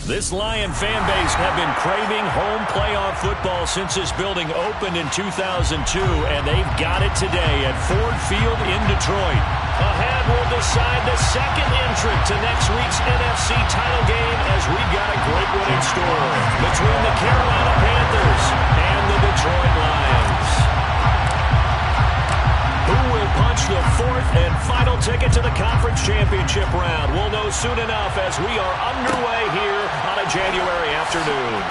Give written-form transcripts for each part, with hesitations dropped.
This Lion fan base have been craving home playoff football since this building opened in 2002, and they've got it today at Ford Field in Detroit. Ahead will decide the second entrant to next week's NFC title game, as we've got a great one in store between the Carolina Panthers and the Detroit Lions. Who will punch the fourth and final ticket to the conference championship round? We'll know soon enough as we are underway here on a January afternoon.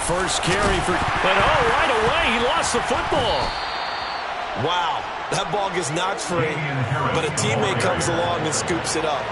First carry for, right away, he lost the football. Wow, that ball gets knocked free, but a teammate comes along and scoops it up.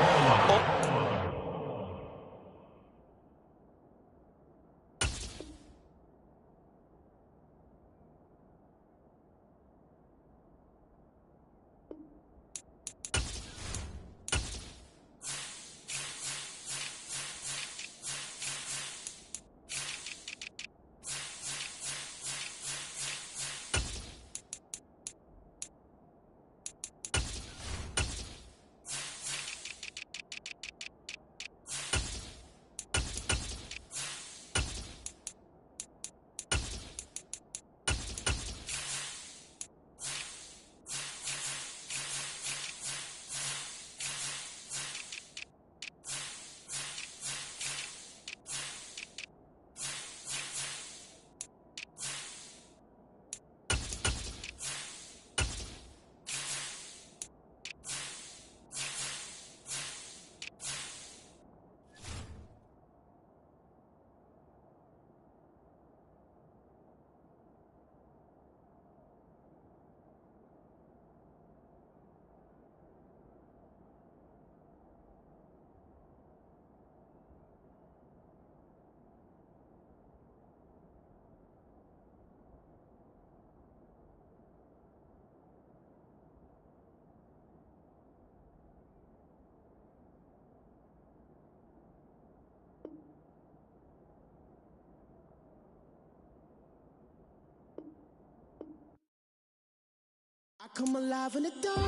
I come alive in the dark,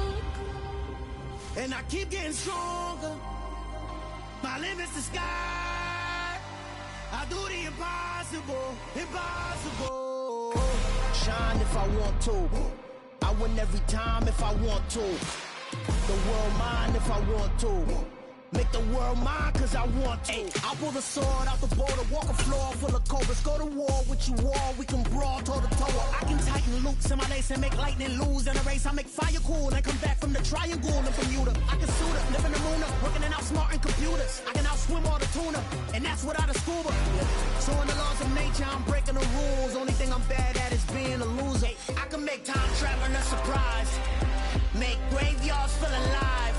and I keep getting stronger. My limit's the sky. I do the impossible, impossible. Shine if I want to. I win every time if I want to. The world mine if I want to. Make the world mine cause I want to. I pull the sword out the border, walk a floor full of cobras. Go to war with you all, we can brawl toe to toe. I can tighten loops in my lace and make lightning lose in a race. I make fire cool and come back from the triangle in Bermuda. I can suit up, live in the moon up, working and outsmarting computers. I can outswim all the tuna, and that's without a scuba. So in the laws of nature, I'm breaking the rules. Only thing I'm bad at is being a loser. I can make time traveling a surprise. Make graveyards feel alive.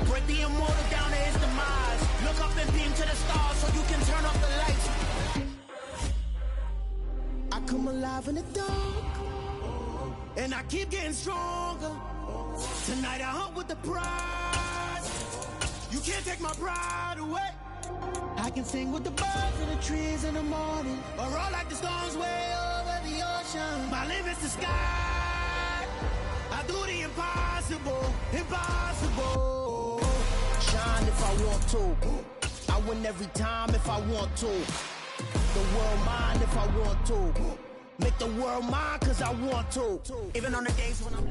Break the immortal down to his demise. Look up and beam to the stars so you can turn off the lights. I come alive in the dark, and I keep getting stronger. Tonight I hunt with the prize. You can't take my pride away. I can sing with the birds and the trees in the morning, or roll like the storms way over the ocean. My limit's the sky. I do the impossible, impossible. Shine if I want to. I win every time if I want to. The world mine if I want to. Make the world mine cause I want to. Even on the days when I'm...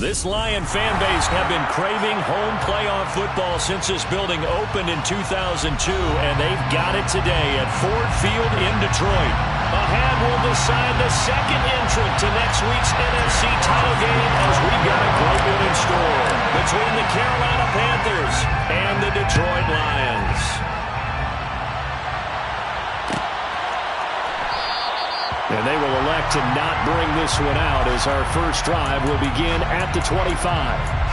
This Lion fan base have been craving home playoff football since this building opened in 2002, and they've got it today at Ford Field in Detroit. Ahead will decide the second entrant to next week's NFC title game, as we've got a great one in store between the Carolina Panthers and the Detroit Lions. And they will elect to not bring this one out as our first drive will begin at the 25.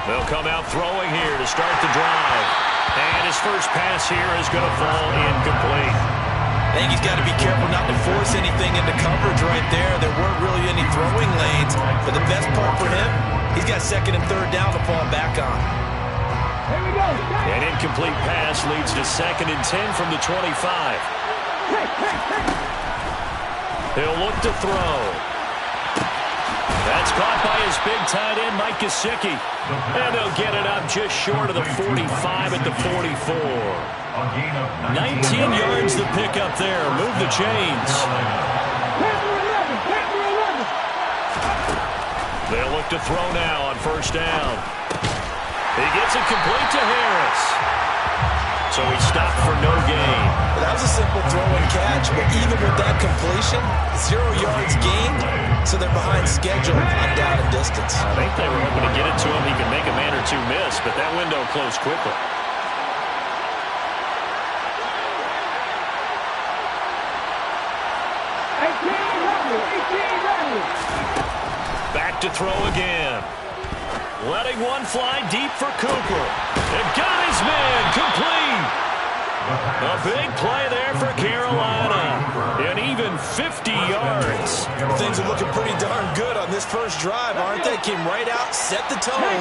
They'll come out throwing here to start the drive. And his first pass here is going to fall incomplete. I think he's got to be careful not to force anything into coverage right there. There weren't really any throwing lanes. But the best part for him, he's got second and third down to fall back on. Here we go. An incomplete pass leads to 2nd and 10 from the 25. He'll look to throw. That's caught by his big tight end, Mike Gesicki. And they'll get it up just short of the 45 at the 44. 19 yards to pick up there. Move the chains. They'll look to throw now on first down. He gets it complete to Harris. So he stopped for no gain. That was a simple throw and catch, but even with that completion, 0 yards gained, so they're behind schedule on down and distance. I think they were hoping to get it to him. He could make a man or two miss, but that window closed quickly. Back to throw again. Letting one fly deep for Cooper. And got his man complete. A big play there for Carolina. And even 50 yards. Things are looking pretty darn good on this first drive, aren't they? Came right out, set the tone,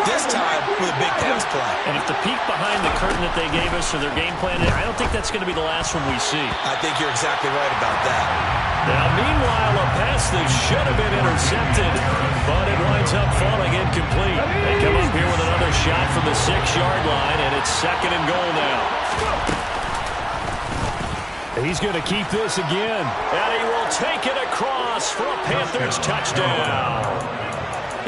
this time with a big pass play. And if the peek behind the curtain that they gave us or their game plan, I don't think that's going to be the last one we see. I think you're exactly right about that. Now, meanwhile, a pass that should have been intercepted, but it winds up falling incomplete. They come up here with another shot from the 6-yard line, and it's 2nd and goal now. He's going to keep this again, and he will take it across for a Panthers touchdown.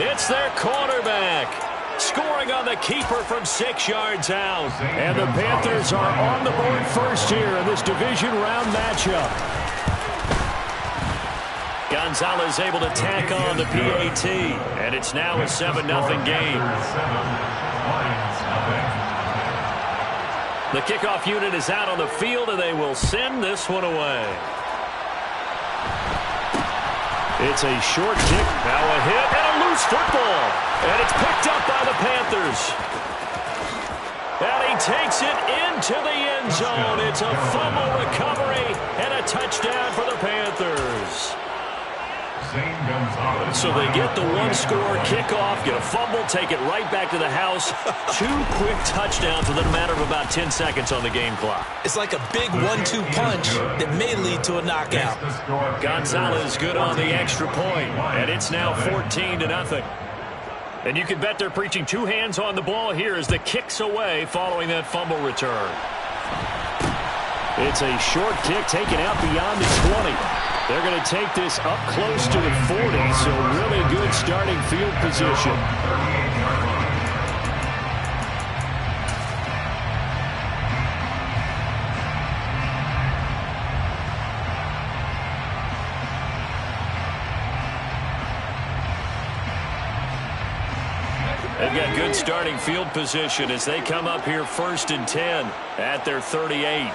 It's their quarterback scoring on the keeper from 6 yards out. And the Panthers are on the board first here in this division round matchup. Gonzalez able to tack on the PAT, and it's now a 7-0 game. The kickoff unit is out on the field, and they will send this one away. It's a short kick, now a hit, and a loose football. And it's picked up by the Panthers. And he takes it into the end zone. It's a fumble recovery and a touchdown for the Panthers. So they get the one-score kickoff, get a fumble, take it right back to the house. 2 quick touchdowns within a matter of about 10 seconds on the game clock. It's like a big 1-2 punch that may lead to a knockout. Gonzalez good on the extra point, and it's now 14-0. And you can bet they're preaching 2 hands on the ball here as the kick's away following that fumble return. It's a short kick taken out beyond the 20. They're going to take this up close to the 40, so really good starting field position. They've got good starting field position as they come up here 1st and 10 at their 38.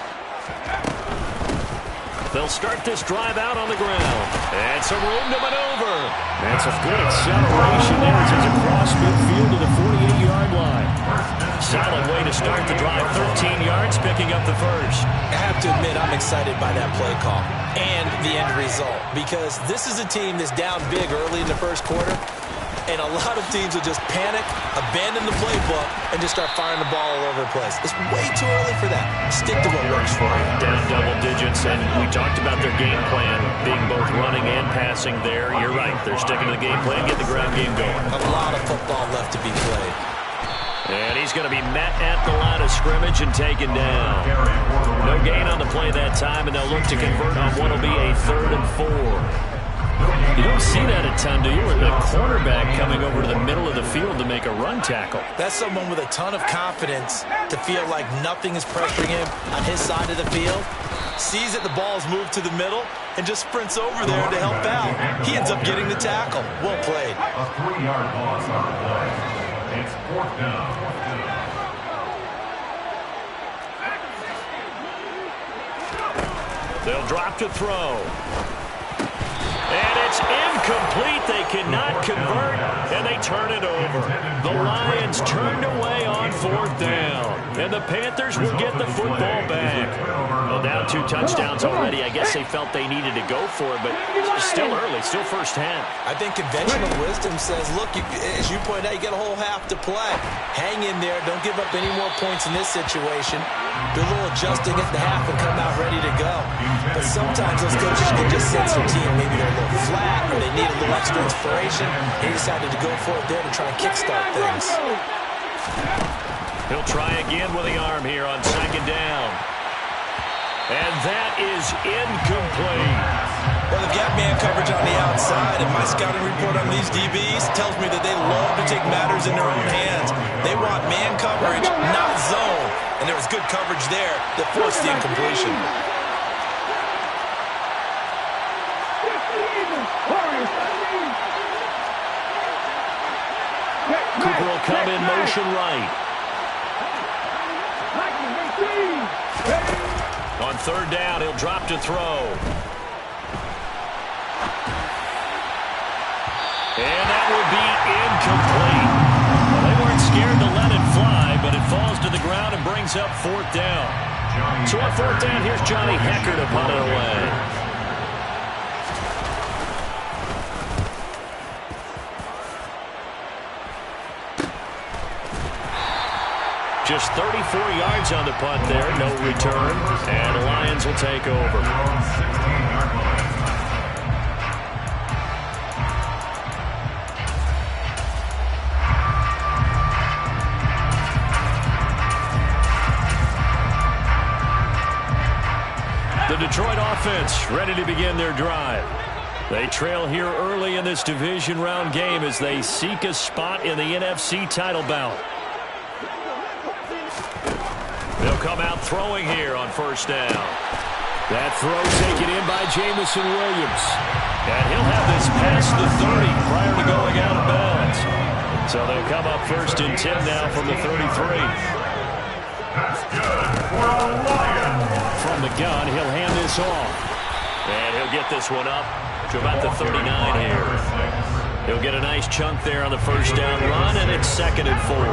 They'll start this drive out on the ground. And some room to maneuver. That's a good acceleration there as it's across midfield to the 48-yard line. Solid way to start the drive. 13 yards, picking up the first. I have to admit, I'm excited by that play call and the end result, because this is a team that's down big early in the first quarter, And a lot of teams will just panic, abandon the playbook, and just start firing the ball all over the place. It's way too early for that. Stick to what works for you. Down double digits, and we talked about their game plan being both running and passing there. You're right. They're sticking to the game plan, get the ground game going. A lot of football left to be played. And he's going to be met at the line of scrimmage and taken down. No gain on the play that time, and they'll look to convert on what will be a 3rd and 4. You don't see that a ton, do you? With the cornerback coming over to the middle of the field to make a run tackle. That's someone with a ton of confidence to feel like nothing is pressuring him on his side of the field. Sees that the ball is moved to the middle and just sprints over there to help out. He ends up getting the tackle. Well played. A 3-yard loss on the play. It's 4th down. They'll drop to throw. And it's incomplete. They cannot convert, and they turn it over. The Lions turned away on 4th down, and the Panthers will get the football back. Well, down 2 touchdowns already. I guess they felt they needed to go for it, but it's still early, still first half. I think conventional wisdom says, look, as you pointed out, you got a whole half to play. Hang in there. Don't give up any more points in this situation. Do a little adjusting at the half and come out ready to go. But sometimes those coaches can just sense their team. Maybe they're a little flat or they need a little extra inspiration. He decided to go for it there to try and kickstart things. He'll try again with the arm here on 2nd down. And that is incomplete. Well, the gap man coverage on the outside, and my scouting report on these DBs tells me that they love to take matters in their own hands. They want man coverage, not zone. And there was good coverage there that forced the incompletion. Cooper will come in motion right. On 3rd down, he'll drop to throw. And that will be incomplete. Well, they weren't scared to let it fly, but it falls to the ground and brings up 4th down. So on 4th down, here's Johnny Hecker to punt it away. Just 34 yards on the punt there, no return, and the Lions will take over. The Detroit offense ready to begin their drive. They trail here early in this division round game as they seek a spot in the NFC title bout. They'll come out throwing here on 1st down. That throw taken in by Jamison Williams. And he'll have this past the 30 prior to going out of bounds. So they'll come up 1st and 10 now from the 33. That's good for the Lions. From the gun, he'll hand this off. And he'll get this one up to about the 39 here. He'll get a nice chunk there on the 1st down run, and it's 2nd and 4.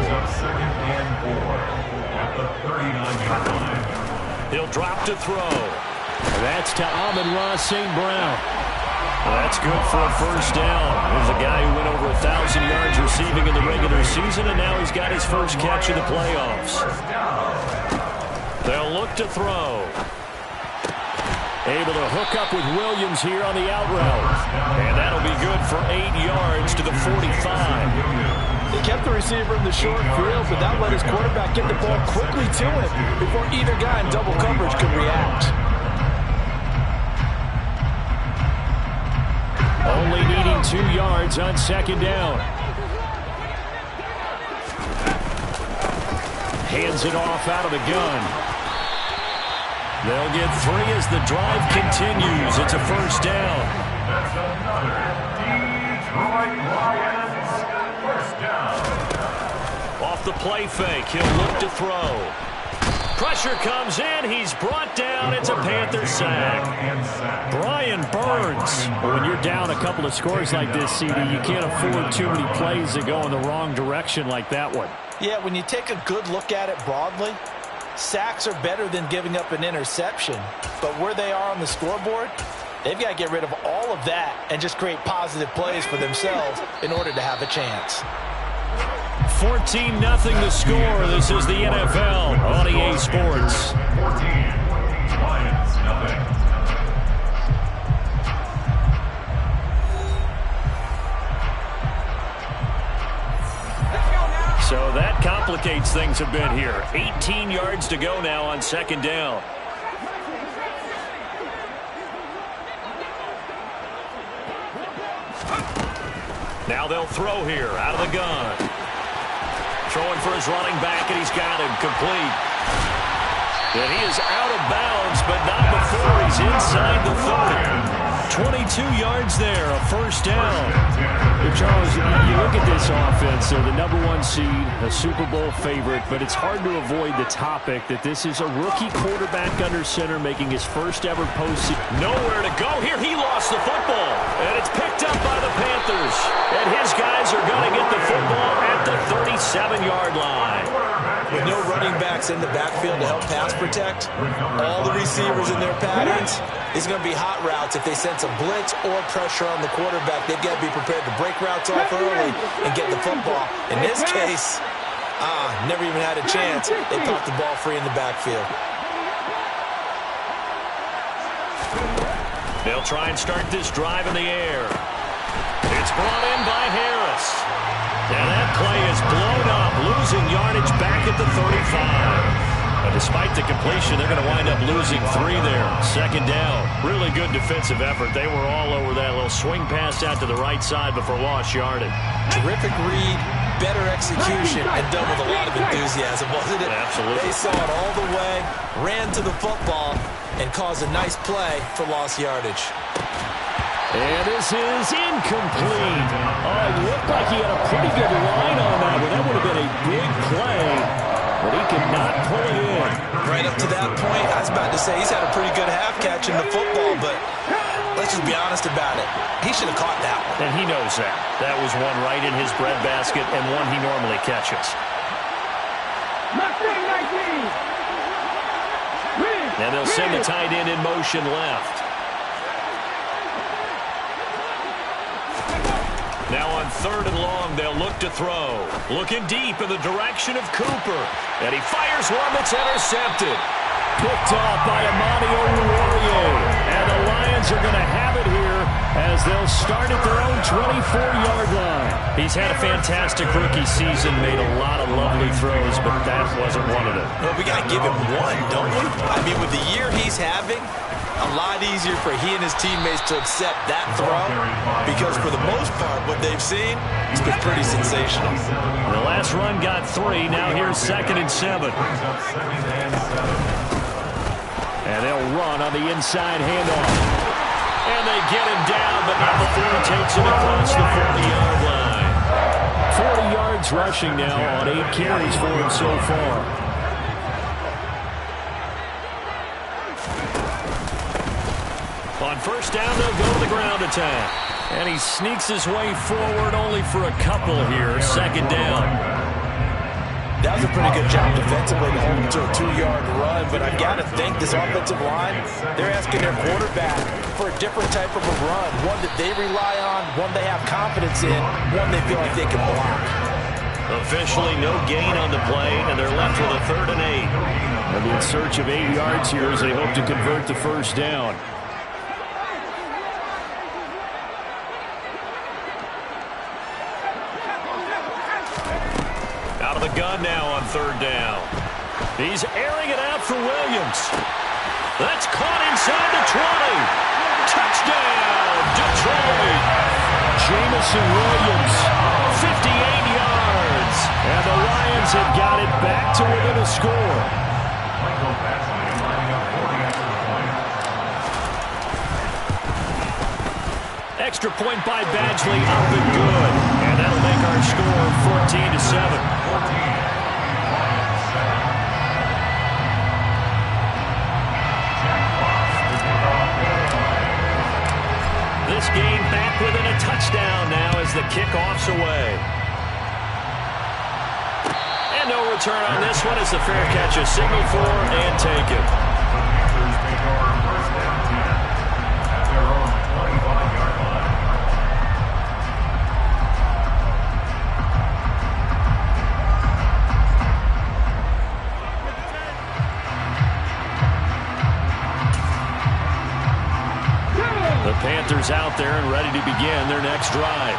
He'll drop to throw. That's to Amon-Ra St. Brown. Well, that's good for a 1st down. There's a guy who went over 1,000 yards receiving in the regular season, and now he's got his first catch of the playoffs. They'll look to throw. Able to hook up with Williams here on the out route. And that'll be good for 8 yards to the 45. They kept the receiver in the short field, but that let his quarterback get the ball quickly to him before either guy in double coverage could react. Only needing 2 yards on 2nd down. Hands it off out of the gun. They'll get 3 as the drive continues. It's a 1st down. That's another Detroit Lions 1st down. Off the play fake, he'll look to throw. Pressure comes in. He's brought down. It's a Panther sack. Brian Burns. When you're down a couple of scores like this, CD, you can't afford too many plays that go in the wrong direction like that one. Yeah, when you take a good look at it broadly, sacks are better than giving up an interception. But where they are on the scoreboard, They've got to get rid of all of that and just create positive plays for themselves in order to have a chance. 14-0 the score. This is the NFL on EA Sports. 14, Lions, nothing. So that complicates things a bit here. 18 yards to go now on second down. Now they'll throw here out of the gun. Throwing for his running back, and he's got him complete. And he is out of bounds, but not before he's inside the 30. 22 yards there, a first down. Charles, you look at this offense, they're the #1 seed, a Super Bowl favorite, but it's hard to avoid the topic that this is a rookie quarterback under center making his first ever postseason. Nowhere to go here. He lost the football, and it's picked up by the Panthers. And his guys are going to get the football at the 37-yard line. With no running backs in the backfield to help pass protect, all the receivers in their patterns, it's going to be hot routes if they sense a blitz or pressure on the quarterback. They've got to be prepared to break routes off early and get the football. In this case, never even had a chance. They popped the ball free in the backfield. They'll try and start this drive in the air. It's brought in by Harris. And that play is blown up, losing yardage back at the 35. But despite the completion, they're going to wind up losing 3 there. Second down. Really good defensive effort. They were all over that little swing pass out to the right side before lost yardage. Terrific read, better execution, and done with a lot of enthusiasm, wasn't it? Absolutely. They saw it all the way, ran to the football, and caused a nice play for lost yardage. And this is incomplete. Oh, it looked like he had a pretty good line on that one. That would have been a big play, but he could not pull it in. Right up to that point, I was about to say he's had a pretty good half catching the football, but let's just be honest about it. He should have caught that one. And he knows that. That was one right in his breadbasket and one he normally catches. And they'll send the tight end in motion left. Now on 3rd and long, they'll look to throw. Looking deep in the direction of Cooper. And he fires one that's intercepted. Picked off by Amani Oruwariye. And the Lions are going to have it here as they'll start at their own 24-yard line. He's had a fantastic rookie season, made a lot of lovely throws, but that wasn't one of them. Well, we got to give him one, don't we? I mean, with the year he's having, a lot easier for he and his teammates to accept that throw because for the most part, what they've seen has been pretty sensational. The last run got 3. Now here's 2nd and 7. And they'll run on the inside handoff. And they get him down, but not before he takes it across the 40-yard line. 40 yards rushing now on 8 carries for him so far. On first down, they'll go to the ground attack. And he sneaks his way forward only for a couple here. 2nd down. That was a pretty good job defensively to hold him to a 2-yard run, but I've got to think this offensive line, they're asking their quarterback for a different type of a run, one that they rely on, one they have confidence in, one they feel like they can block. Officially no gain on the play, and they're left with a 3rd and 8. And in search of 8 yards here as they hope to convert the first down. Out of the gun now on 3rd down. He's airing it out for Williams. That's caught inside the 20. Touchdown, Detroit. Jamison Williams, 58 yards. And the Lions have got it back to within a score. Extra point by Badgley, up and good. And that'll make our score 14-7. This game back within a touchdown now as the kickoff's away. And no return on this one as the fair catch is signaled for and taken. Panthers out there and ready to begin their next drive.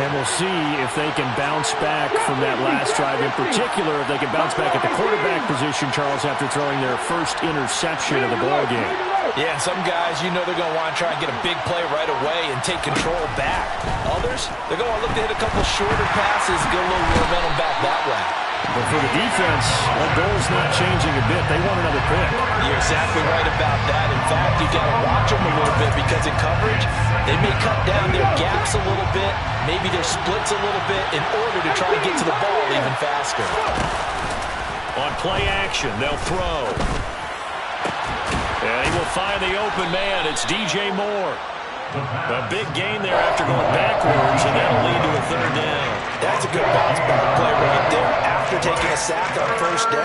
And we'll see if they can bounce back from that last drive. In particular, if they can bounce back at the quarterback position, Charles, after throwing their first interception of the ballgame. Yeah, and some guys, you know they're going to want to try and get a big play right away and take control back. Others, they're going to look to hit a couple shorter passes, get a little momentum back that way. But for the defense, that goal's not changing a bit. They want another pick. You're exactly right about that. In fact, you got to watch them a little bit because in coverage, they may cut down their gaps a little bit, maybe their splits a little bit in order to try to get to the ball even faster. On play action, they'll throw. And he will find the open man. It's DJ Moore. A big gain there after going backwards, and that'll lead to a third down. That's a good bounce back play right there after taking a sack on first down.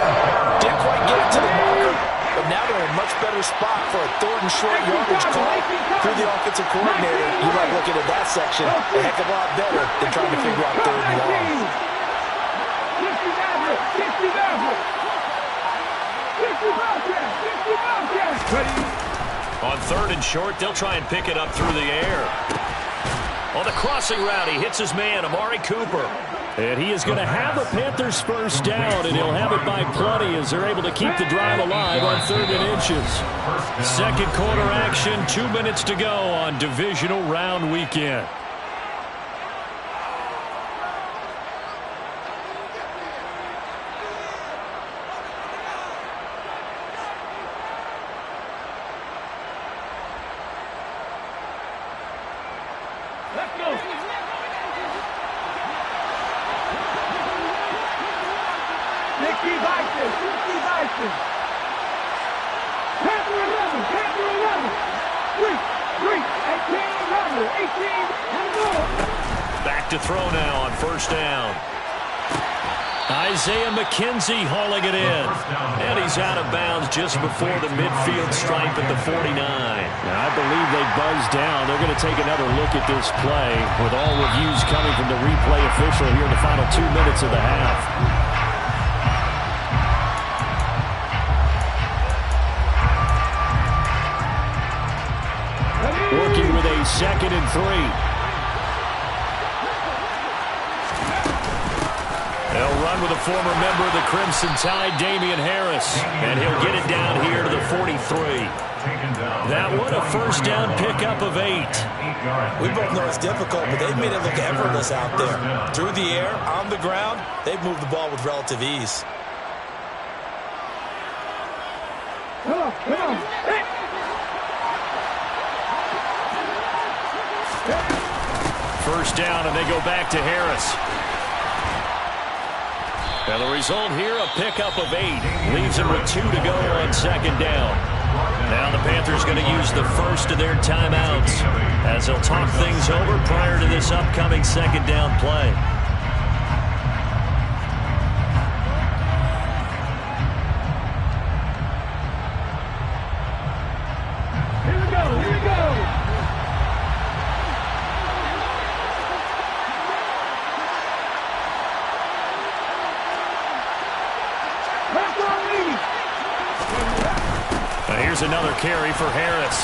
Didn't quite get it to the marker, but now they're in a much better spot for a third and short yardage call. Through the offensive coordinator, you like looking at that section a heck of a lot better than trying to figure out third and long. On third and short, they'll try and pick it up through the air. On the crossing route, he hits his man, Amari Cooper. And he is going to have a Panthers first down, and he'll have it by plenty as they're able to keep the drive alive on 3rd and inches. Second quarter action, 2 minutes to go on divisional round weekend. Back to throw now on first down. Isaiah McKenzie hauling it in. And he's out of bounds just before the midfield stripe at the 49. Now, I believe they buzzed down. They're going to take another look at this play with all reviews coming from the replay official here in the final 2 minutes of the half. Working with a 2nd and 3. They'll run with a former member of the Crimson Tide, Damian Harris. And he'll get it down here to the 43. That one, a first down pickup of 8. We both know it's difficult, but they've made it look effortless out there. Through the air, on the ground, they've moved the ball with relative ease. First down, and they go back to Harris. And the result here, a pickup of 8. Leaves them with 2 to go on 2nd down. Now the Panthers going to use the first of their timeouts as they'll talk things over prior to this upcoming 2nd down play. Here we go. Here's another carry for Harris.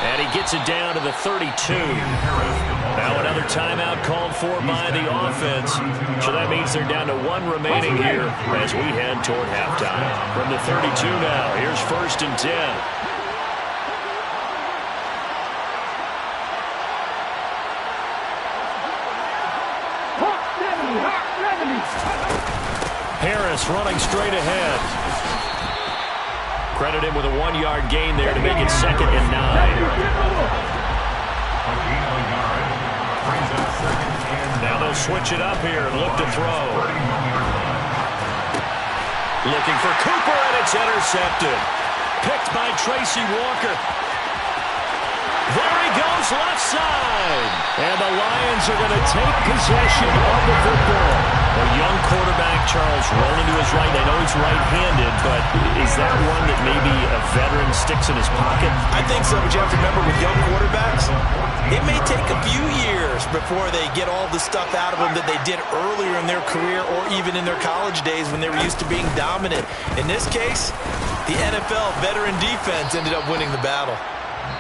And he gets it down to the 32. Now another timeout called for by the offense. So that means they're down to 1 remaining here as we head toward halftime. From the 32 now, here's 1st and 10. Harris running straight ahead. Credit him with a 1-yard gain there to make it 2nd and 9. Now they'll switch it up here and look to throw. Looking for Cooper, and it's intercepted. Picked by Tracy Walker. There he goes, left side. And the Lions are going to take possession of the football. A young quarterback, Charles, rolling to his right. I know he's right-handed, but is that one that maybe a veteran sticks in his pocket? I think so, but you have to remember with young quarterbacks, it may take a few years before they get all the stuff out of them that they did earlier in their career or even in their college days when they were used to being dominant. In this case, the NFL veteran defense ended up winning the battle.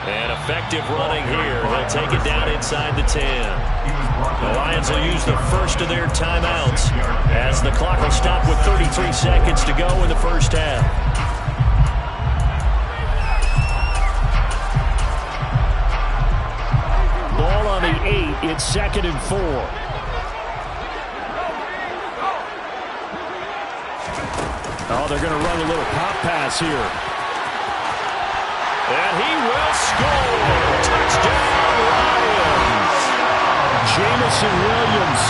And effective running here. He'll take it down inside the 10. The Lions will use the first of their timeouts as the clock will stop with 33 seconds to go in the first half. Ball on the 8. It's 2nd and 4. Oh, they're going to run a little pop pass here. And he will score. Touchdown, Lions. Jamison Williams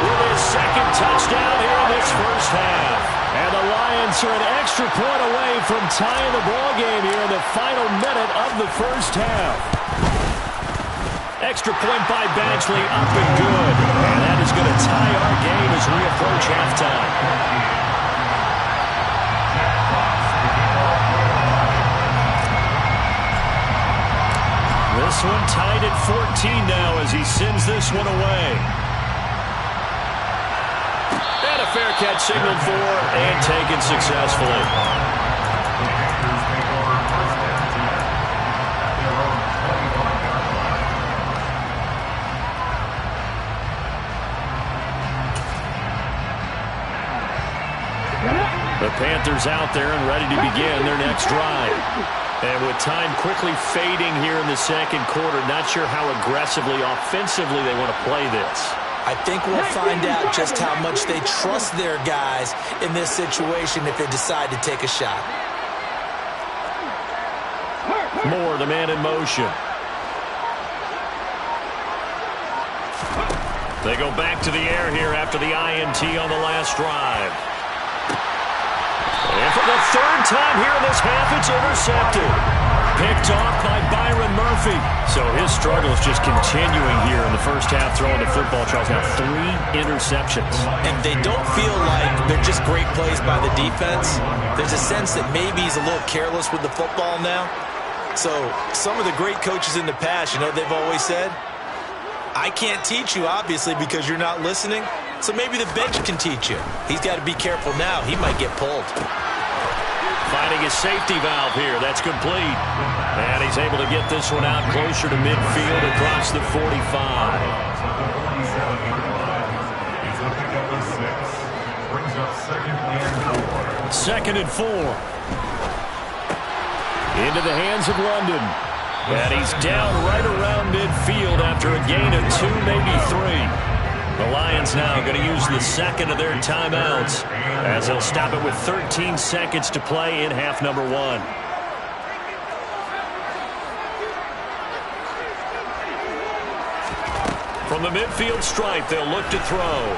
with his second touchdown here in this first half. And the Lions are an extra point away from tying the ball game here in the final minute of the first half. Extra point by Badgley, up and good. And that is going to tie our game as we approach halftime. This one tied at 14 now as he sends this one away. And a fair catch signaled for and taken successfully. The Panthers out there and ready to begin their next drive. And with time quickly fading here in the second quarter, not sure how aggressively, offensively they want to play this. I think we'll find out just how much they trust their guys in this situation if they decide to take a shot. Moore, the man in motion. They go back to the air here after the INT on the last drive. And for the third time here in this half, it's intercepted. Picked off by Byron Murphy. So his struggle is just continuing here in the first half, throwing the football. Charles, now 3 interceptions. And they don't feel like they're just great plays by the defense. There's a sense that maybe he's a little careless with the football now. So some of the great coaches in the past, you know, they've always said, I can't teach you, obviously, because you're not listening. So maybe the bench can teach you. He's got to be careful now. He might get pulled. Finding his safety valve here. That's complete. And he's able to get this one out closer to midfield across the 45. Second and 4. Into the hands of London. And he's down right around midfield after a gain of 2, maybe 3. The Lions now going to use the second of their timeouts as they'll stop it with 13 seconds to play in half number 1. From the midfield stripe, they'll look to throw.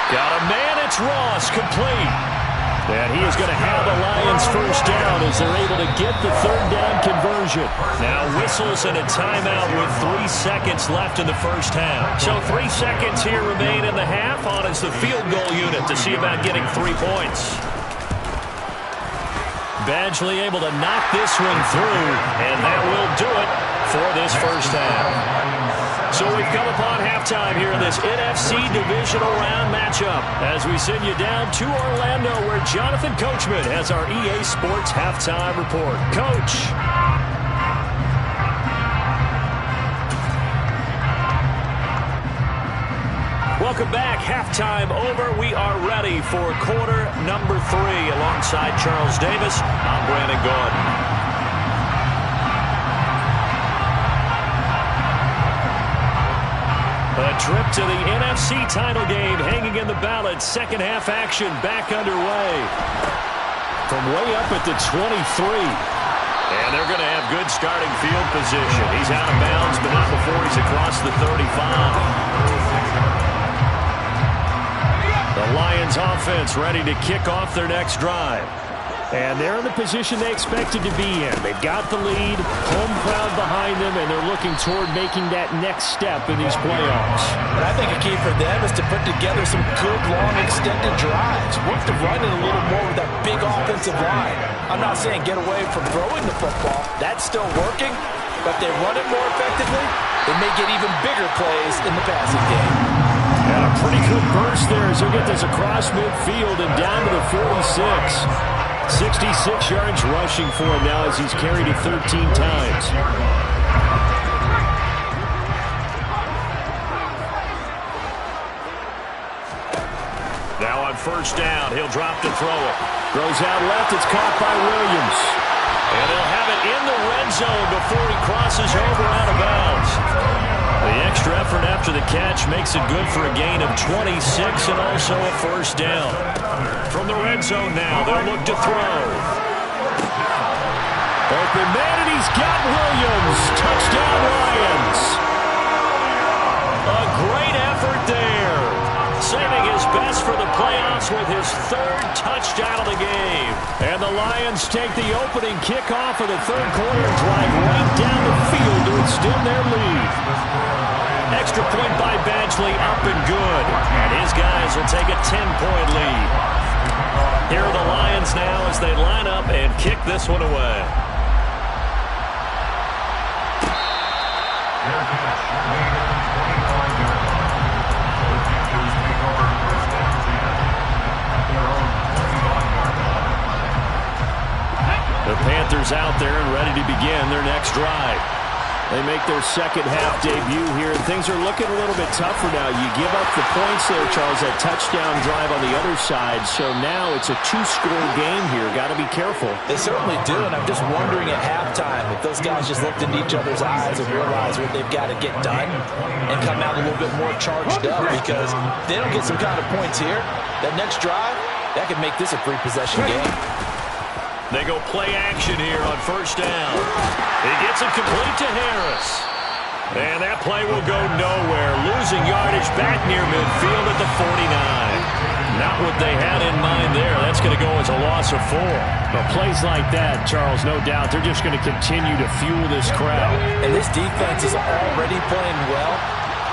Got a man, it's Ross, complete. And he is going to have the Lions first down as they're able to get the third down conversion. Now whistles and a timeout with 3 seconds left in the first half. So 3 seconds here remain in the half. On is the field goal unit to see about getting 3 points. Badgley able to knock this one through, and that will do it for this first half. So we've come upon halftime here in this NFC Divisional Round matchup as we send you down to Orlando where Jonathan Coachman has our EA Sports Halftime Report. Coach. Welcome back. Halftime over. We are ready for quarter number 3 alongside Charles Davis. I'm Brandon Gordon. A trip to the NFC title game hanging in the balance. Second half action back underway. From way up at the 23. And they're going to have good starting field position. He's out of bounds, but not before he's across the 35. The Lions offense ready to kick off their next drive. And they're in the position they expected to be in. They've got the lead, home crowd behind them, and they're looking toward making that next step in these playoffs. But I think a key for them is to put together some good, long, extended drives. Work the run it a little more with that big offensive line. I'm not saying get away from throwing the football. That's still working. But if they run it more effectively, they may get even bigger plays in the passing game. And a pretty good burst there as he'll get this across midfield and down to the 46. 66 yards rushing for him now as he's carried it 13 times. Now on first down, he'll drop to throw it. Throws out left. It's caught by Williams. And they'll have it in the red zone before he crosses over out of bounds. The extra effort after the catch makes it good for a gain of 26 and also a first down. From the red zone now, they'll look to throw. Open man, and he's got Williams. Touchdown, Lions. A great effort there. Saving his best for the playoffs with his third touchdown of the game. And the Lions take the opening kickoff of the third quarter and drive right down the field to extend their lead. Extra point by Badgley, up and good. And his guys will take a 10-point lead. Here are the Lions now as they line up and kick this one away. The Panthers out there and ready to begin their next drive. They make their second half debut here, and things are looking a little bit tougher now. You give up the points there, Charles, that touchdown drive on the other side. So now it's a two-score game here. Got to be careful. They certainly do, and I'm just wondering at halftime if those guys just looked into each other's eyes and realized what they've got to get done and come out a little bit more charged up, because if they don't get some kind of points here, that next drive, that could make this a three-possession game. They go play action here on first down. He gets it complete to Harris. And that play will go nowhere. Losing yardage back near midfield at the 49. Not what they had in mind there. That's going to go as a loss of 4. But plays like that, Charles, no doubt, they're just going to continue to fuel this crowd. And this defense is already playing well,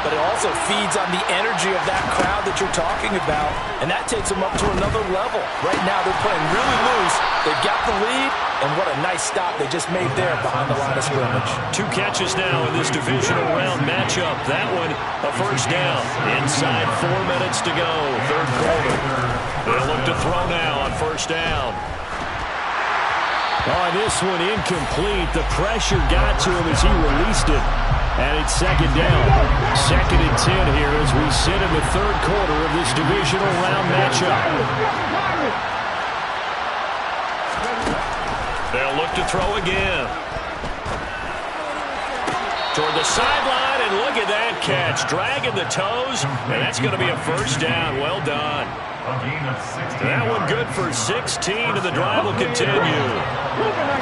but it also feeds on the energy of that crowd that you're talking about, and that takes them up to another level. Right now, they're playing really loose. They've got the lead, and what a nice stop they just made there behind the line of scrimmage. 2 catches now in this divisional round matchup. That one, a first down. Inside 4 minutes to go, third quarter. They'll look to throw now on first down. Oh, this one incomplete. The pressure got to him as he released it. And it's second down. 2nd and 10 here as we sit in the third quarter of this divisional round matchup. They'll look to throw again. Toward the sideline, and look at that catch. Dragging the toes, and that's going to be a first down. Well done. That one good for 16, and the drive will continue.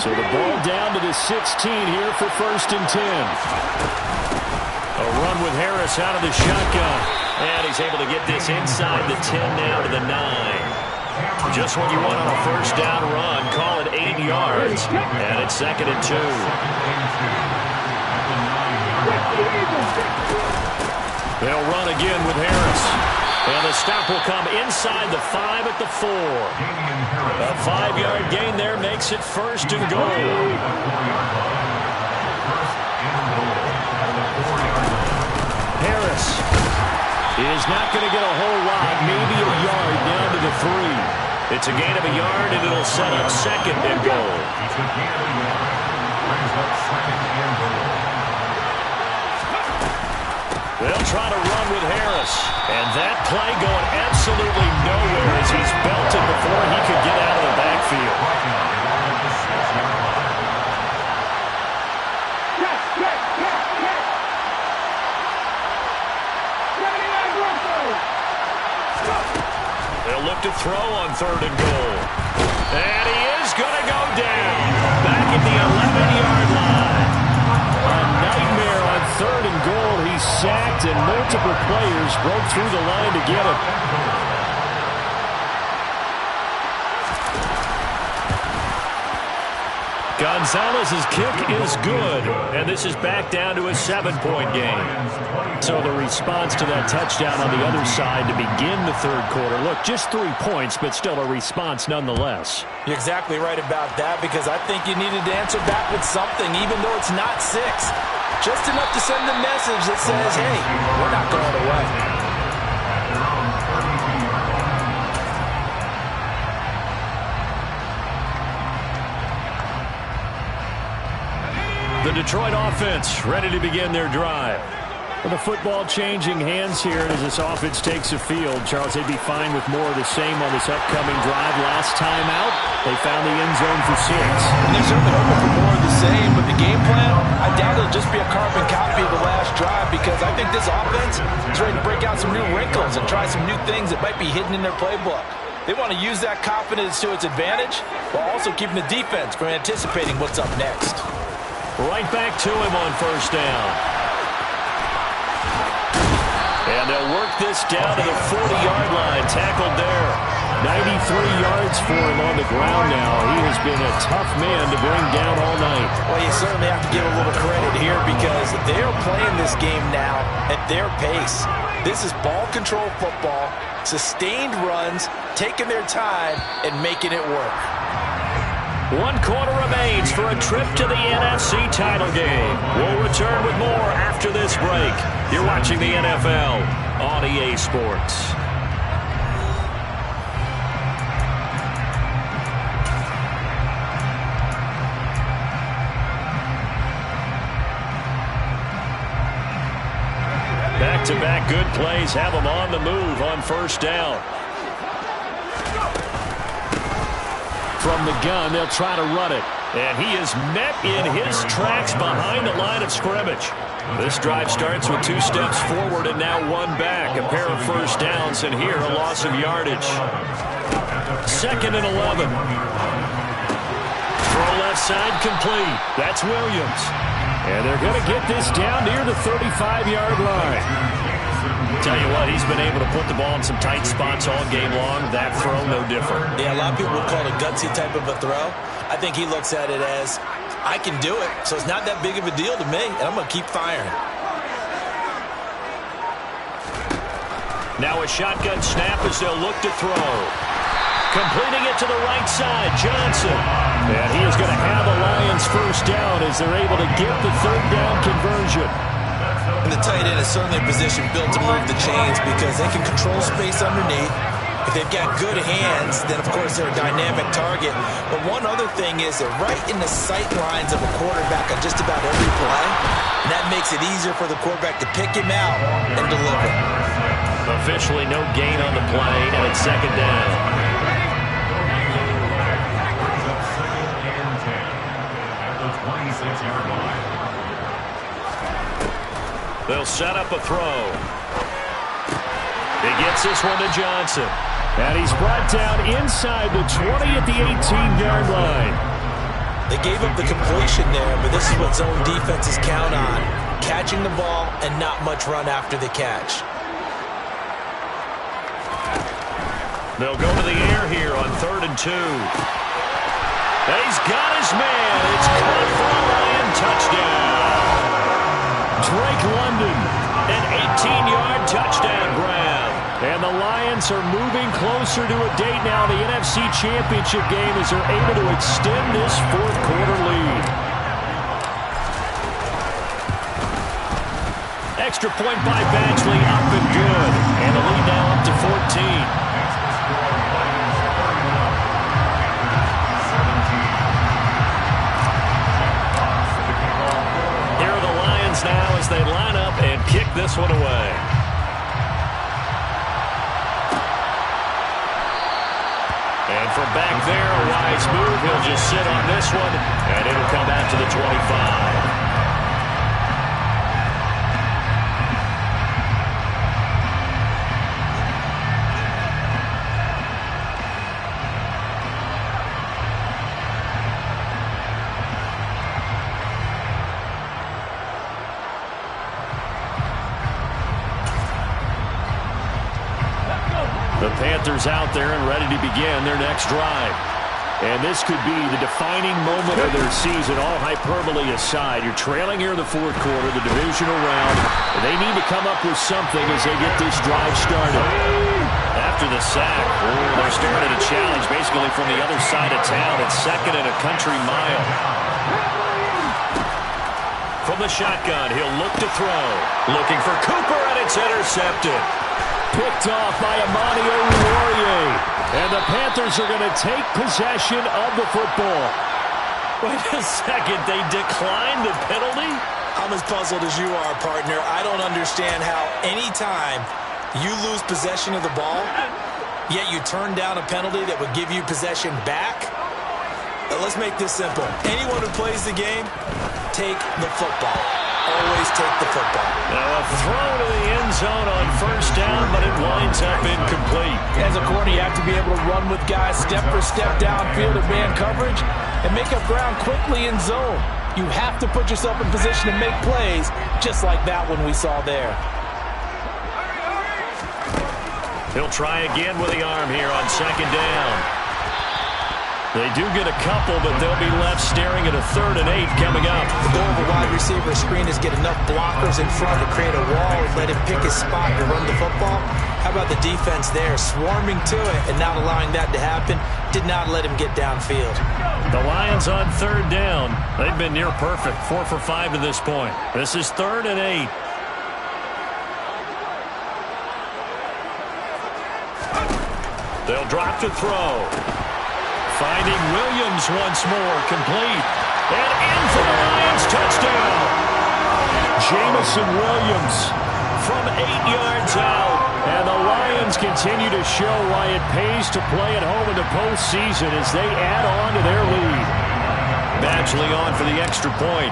So the ball down to the 16 here for 1st and 10. A run with Harris out of the shotgun. And he's able to get this inside the 10 now to the 9. Just what you want on a first down run. Call it 8 yards. And it's 2nd and 2. They'll run again with Harris. And the stop will come inside the 5 at the 4. A 5-yard gain there makes it 1st and goal. Harris is not going to get a whole lot, maybe a yard down to the 3. It's a gain of a yard, and it'll set up 2nd and goal. They'll try to run with Harris. And that play going absolutely nowhere as he's belted before he could get out of the backfield. They'll look to throw on 3rd and goal. And he is going to go down. Back at the 11-yard line. A nightmare on 3rd and goal. He's sacked, and multiple players broke through the line to get him. Gonzalez's kick is good, and this is back down to a 7-point game. So the response to that touchdown on the other side to begin the third quarter. Look, just 3 points, but still a response nonetheless. You're exactly right about that, because I think you needed to answer back with something, even though it's not 6. Just enough to send the message that says, hey, we're not going away. The Detroit offense ready to begin their drive. With the football changing hands here as this offense takes the field, Charles, they'd be fine with more of the same on this upcoming drive. Last time out, they found the end zone for 6. And they're certainly hoping for more of the same, but the game plan, I doubt it'll just be a carbon copy of the last drive, because I think this offense is ready to break out some new wrinkles and try some new things that might be hidden in their playbook. They want to use that confidence to its advantage, while also keeping the defense from anticipating what's up next. Right back to him on first down. And they'll work this down to the 40-yard line. Tackled there. 93 yards for him on the ground now. He has been a tough man to bring down all night. Well, you certainly have to give a little credit here, because they're playing this game now at their pace. This is ball control football, sustained runs, taking their time, and making it work. 1 quarter remains for a trip to the NFC title game. We'll return with more after this break. You're watching the NFL on EA Sports. Back-to-back good plays have them on the move on first down. From the gun, they'll try to run it. And he is met in his tracks behind the line of scrimmage. This drive starts with 2 steps forward and now 1 back. A pair of first downs, and here a loss of yardage. 2nd and 11. Throw left side complete. That's Williams. And they're going to get this down near the 35-yard line. Tell you what, he's been able to put the ball in some tight spots all game long. That throw, no different. Yeah, a lot of people would call it a gutsy type of a throw. I think he looks at it as, I can do it, so it's not that big of a deal to me, and I'm going to keep firing. Now a shotgun snap as they'll look to throw. Completing it to the right side, Johnson. And he is going to have the Lions first down as they're able to get the 3rd down conversion. And the tight end is certainly a position built to move the chains, because they can control space underneath. If they've got good hands, then of course they're a dynamic target. But one other thing is they're right in the sight lines of a quarterback on just about every play. And that makes it easier for the quarterback to pick him out and deliver. Officially no gain on the play, and it's 2nd down. They'll set up a throw. He gets this one to Johnson. And he's brought down inside the 20 at the 18-yard line. They gave up the completion there, but this is what zone defenses count on. Catching the ball and not much run after the catch. They'll go to the air here on 3rd and 2. And he's got his man. It's caught for a Lion touchdown. Drake London, an 18-yard touchdown grab. And the Lions are moving closer to a date now, the NFC Championship game, as they're able to extend this 4th quarter lead. Extra point by Badgley, up and good. And the lead now up to 14. Now as they line up and kick this one away. And from back there, a wise move. He'll just sit on this one, and it'll come out to the 25. The Panthers out there and ready to begin their next drive. And this could be the defining moment of their season, all hyperbole aside. You're trailing here in the 4th quarter, the divisional round. They need to come up with something as they get this drive started. After the sack, they're starting a challenge basically from the other side of town. It's 2nd and a country mile. From the shotgun, he'll look to throw. Looking for Cooper, and it's intercepted. Picked off by Amani Oruwariye. And the Panthers are going to take possession of the football. Wait a second, they declined the penalty? I'm as puzzled as you are, partner. I don't understand how anytime you lose possession of the ball, yet you turn down a penalty that would give you possession back. Let's make this simple. Anyone who plays the game, take the football. Always take the football. Now a throw to the end zone on first down, but it winds up incomplete. As a corner, you have to be able to run with guys step for step downfield in man coverage and make up ground quickly in zone. You have to put yourself in position to make plays, just like that one we saw there. He'll try again with the arm here on second down. They do get a couple, but they'll be left staring at a 3rd and 8 coming up. The goal of a wide receiver screen is get enough blockers in front to create a wall and let him pick his spot to run the football. How about the defense there, swarming to it and not allowing that to happen? Did not let him get downfield. The Lions on 3rd down. They've been near perfect, 4 for 5 to this point. This is 3rd and 8. They'll drop to throw. Finding Williams once more, complete. And in for the Lions, touchdown. Jamison Williams from 8 yards out. And the Lions continue to show why it pays to play at home in the postseason as they add on to their lead. Badgley on for the extra point.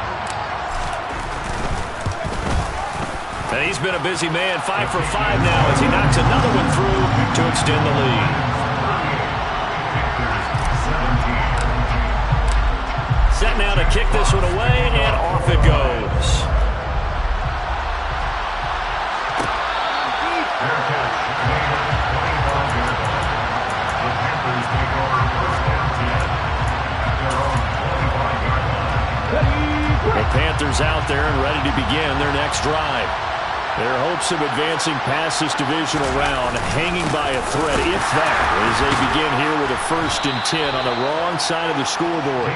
And he's been a busy man, 5 for 5 now as he knocks another one through to extend the lead. Set now to kick this one away, and off it goes. The Panthers out there and ready to begin their next drive. Their hopes of advancing past this divisional round hanging by a thread, if that, as they begin here with a 1st and 10 on the wrong side of the scoreboard.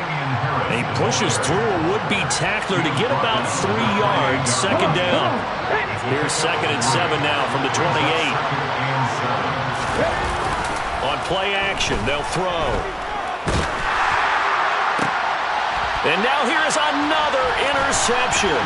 And he pushes through a would-be tackler to get about 3 yards, second down. Here's 2nd and 7 now from the 28. On play action, they'll throw. And now here is another interception.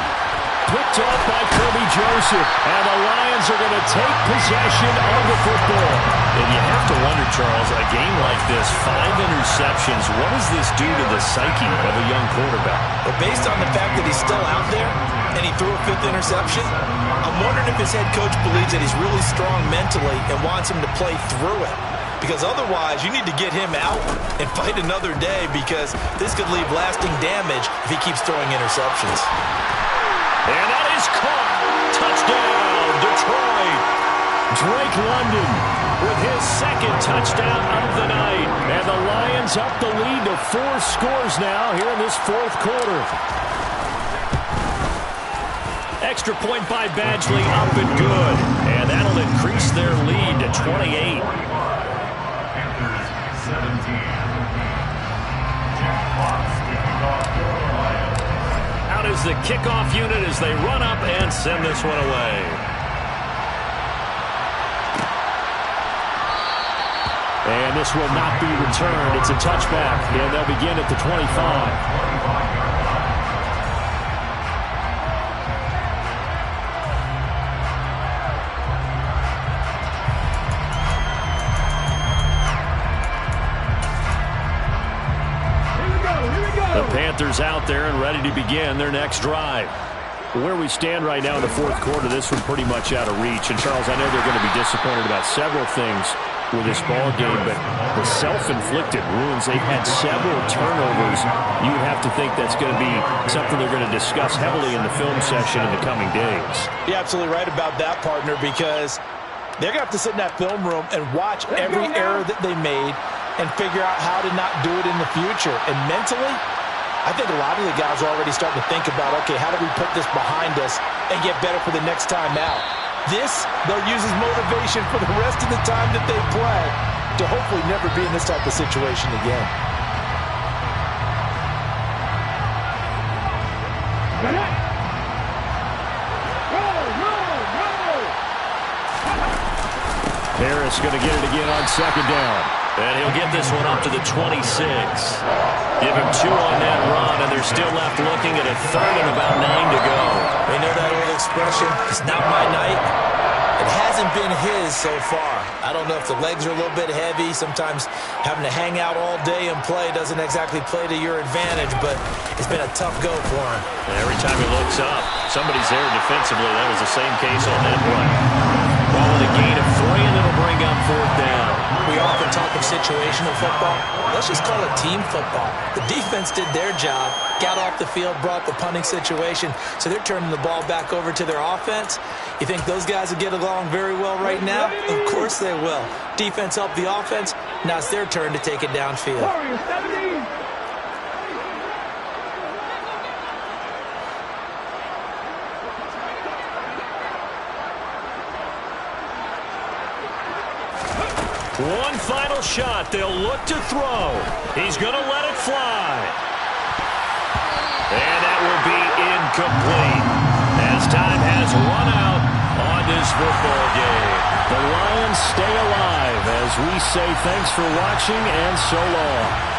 Picked off by Kirby Joseph. And the Lions are going to take possession of the football. And you have to wonder, Charles, a game like this, 5 interceptions, what does this do to the psyche of a young quarterback? But based on the fact that he's still out there and he threw a 5th interception, I'm wondering if his head coach believes that he's really strong mentally and wants him to play through it. Because otherwise, you need to get him out and fight another day because this could leave lasting damage if he keeps throwing interceptions. And that is caught. Touchdown, Detroit. Drake London with his 2nd touchdown of the night. And the Lions up the lead to 4 scores now here in this 4th quarter. Extra point by Badgley, up and good. And that'll increase their lead to 28. Out is the kickoff unit as they run up and send this one away. And this will not be returned. It's a touchback, and they'll begin at the 25. The Panthers out there and ready to begin their next drive. Where we stand right now in the 4th quarter, this one pretty much out of reach. And, Charles, I know they're going to be disappointed about several things with this ball game, but the self-inflicted wounds, they've had several turnovers. You would have to think that's going to be something they're going to discuss heavily in the film session in the coming days. You're absolutely right about that, partner, because they're going to have to sit in that film room and watch every error that they made and figure out how to not do it in the future. And mentally, I think a lot of the guys are already starting to think about, okay, how do we put this behind us and get better for the next time out? This, they'll use as motivation for the rest of the time that they play to hopefully never be in this type of situation again. Harris going to get it again on second down. And he'll get this one up to the 26. Give him 2 on that run, and they're still left looking at a third and about 9 to go. You know that old expression, it's not my night? It hasn't been his so far. I don't know if the legs are a little bit heavy. Sometimes having to hang out all day and play doesn't exactly play to your advantage, but it's been a tough go for him. And every time he looks up, somebody's there defensively. That was the same case on that play. Ball with a gain of 3, and it'll bring up 4th down. We often talk of situational football. Let's just call it team football. The defense did their job, got off the field, brought the punting situation, so they're turning the ball back over to their offense. You think those guys will get along very well right now? Of course they will. Defense helped the offense. Now it's their turn to take it downfield. One final shot. They'll look to throw. He's going to let it fly. And that will be incomplete as time has run out on this football game. The Lions stay alive as we say thanks for watching and so long.